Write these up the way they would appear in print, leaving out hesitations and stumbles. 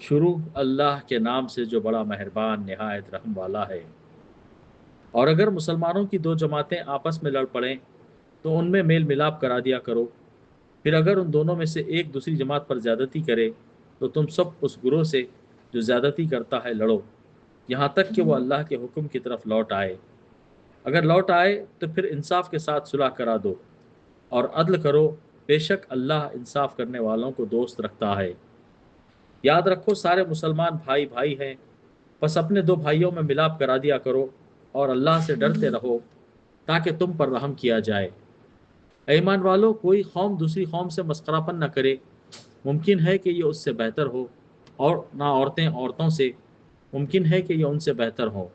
شروع اللہ کے نام سے جو بڑا مہربان نہایت رحم والا ہے۔ اور اگر مسلمانوں کی دو جماعتیں آپس میں لڑ پڑیں تو ان میں میل ملاپ کرا دیا کرو۔ پھر اگر ان دونوں میں سے ایک دوسری جماعت پر زیادتی کرے تو تم سب اس گروہ سے جو زیادتی کرتا ہے لڑو، یہاں تک کہ وہ اللہ کے حکم کی طرف لوٹ آئے۔ اگر لوٹ آئے تو پھر انصاف کے ساتھ صلح کرا دو اور عدل کرو، بے شک اللہ انصاف کرنے والوں کو دوست رکھتا ہے۔ یاد رکھو سارے مسلمان بھائی بھائی ہیں، بس اپنے دو بھائیوں میں ملاپ کرا دیا کرو اور اللہ سے ڈرتے رہو تاکہ تم پر رحم کیا جائے۔ اے ایمان والو، کوئی قوم دوسری قوم سے مسخرہ پن نہ کرے۔ ممکن ہے کہ یہ اس سے بہتر ہو، اور نہ عورتیں عورتوں سے، ممکن ہے کہ یہ ان سے بہتر ہو۔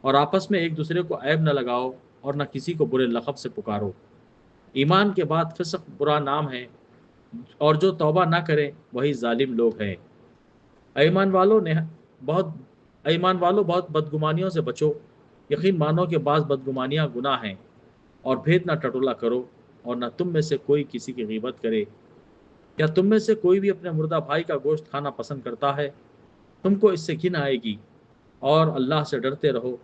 اور آپس میں ایک دوسرے کو عیب نہ لگاؤ اور نہ کسی کو برے لقب سے پکارو۔ ایمان کے بعد فسق برا نام ہے، اور جو توبہ نہ کرے وہی ظالم لوگ ہیں۔ ایمان والو نے بہت ایمان والو بہت بدگمانیوں سے بچو۔ یقین مانو کہ بعض بدگمانیاں گناہ ہیں، اور بھید نہ ٹٹولا کرو، اور نہ تم میں سے کوئی کسی کی غیبت کرے۔ کیا تم میں سے کوئی بھی اپنے مردہ بھائی کا گوشت کھانا پسند کرتا ہے؟ تم کو اس سے گھن آئے گی، اور اللہ سے ڈرتے رہو،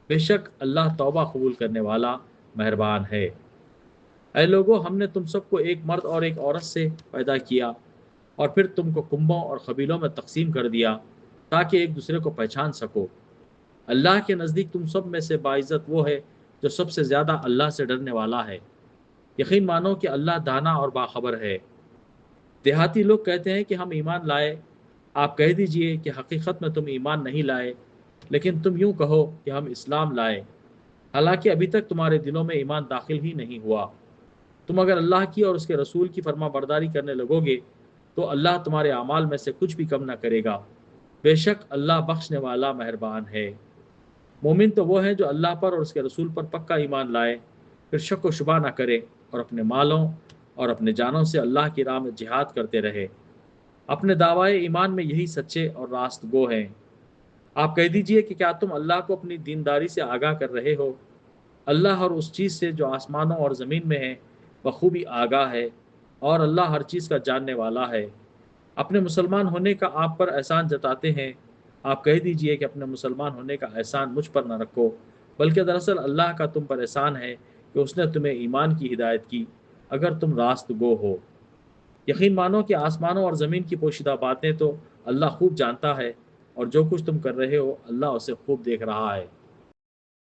بے شک اللہ توبہ قبول کرنے والا مہربان ہے۔ اے لوگو، ہم نے تم سب کو ایک مرد اور ایک عورت سے پیدا کیا، اور پھر تم کو کنبوں اور قبیلوں میں تقسیم کر دیا تاکہ ایک دوسرے کو پہچان سکو۔ اللہ کے نزدیک تم سب میں سے باعزت وہ ہے جو سب سے زیادہ اللہ سے ڈرنے والا ہے۔ یقین مانو کہ اللہ دانا اور باخبر ہے۔ دیہاتی لوگ کہتے ہیں کہ ہم ایمان لائے۔ آپ کہہ دیجئے کہ حقیقت میں تم ایمان نہیں لائے، لیکن تم یوں کہو کہ ہم اسلام لائے، حالانکہ ابھی تک تمہارے دلوں میں ایمان داخل ہی نہیں ہوا۔ تم اگر اللہ کی اور اس کے رسول کی فرما برداری کرنے لگو گے تو اللہ تمہارے اعمال میں سے کچھ بھی کم نہ کرے گا، بے شک اللہ بخشنے والا مہربان ہے۔ مومن تو وہ ہیں جو اللہ پر اور اس کے رسول پر پکا ایمان لائے، پھر شک و شبہ نہ کرے، اور اپنے مالوں اور اپنے جانوں سے اللہ کی راہ میں جہاد کرتے رہے۔ اپنے دعوائے ایمان میں یہی سچے اور راست گو ہیں۔ آپ کہہ دیجئے کہ کیا تم اللہ کو اپنی دینداری سے آگاہ کر رہے ہو؟ اللہ اور اس چیز سے جو آسمانوں اور زمین میں ہے بخوبی آگاہ ہے، اور اللہ ہر چیز کا جاننے والا ہے۔ اپنے مسلمان ہونے کا آپ پر احسان جتاتے ہیں۔ آپ کہہ دیجئے کہ اپنے مسلمان ہونے کا احسان مجھ پر نہ رکھو، بلکہ دراصل اللہ کا تم پر احسان ہے کہ اس نے تمہیں ایمان کی ہدایت کی، اگر تم راست گو ہو۔ یقین مانو کہ آسمانوں اور زمین کی پوشیدہ باتیں تو اللہ خوب جانتا ہے، اور جو کچھ تم کر رہے ہو اللہ اسے خوب دیکھ رہا ہے۔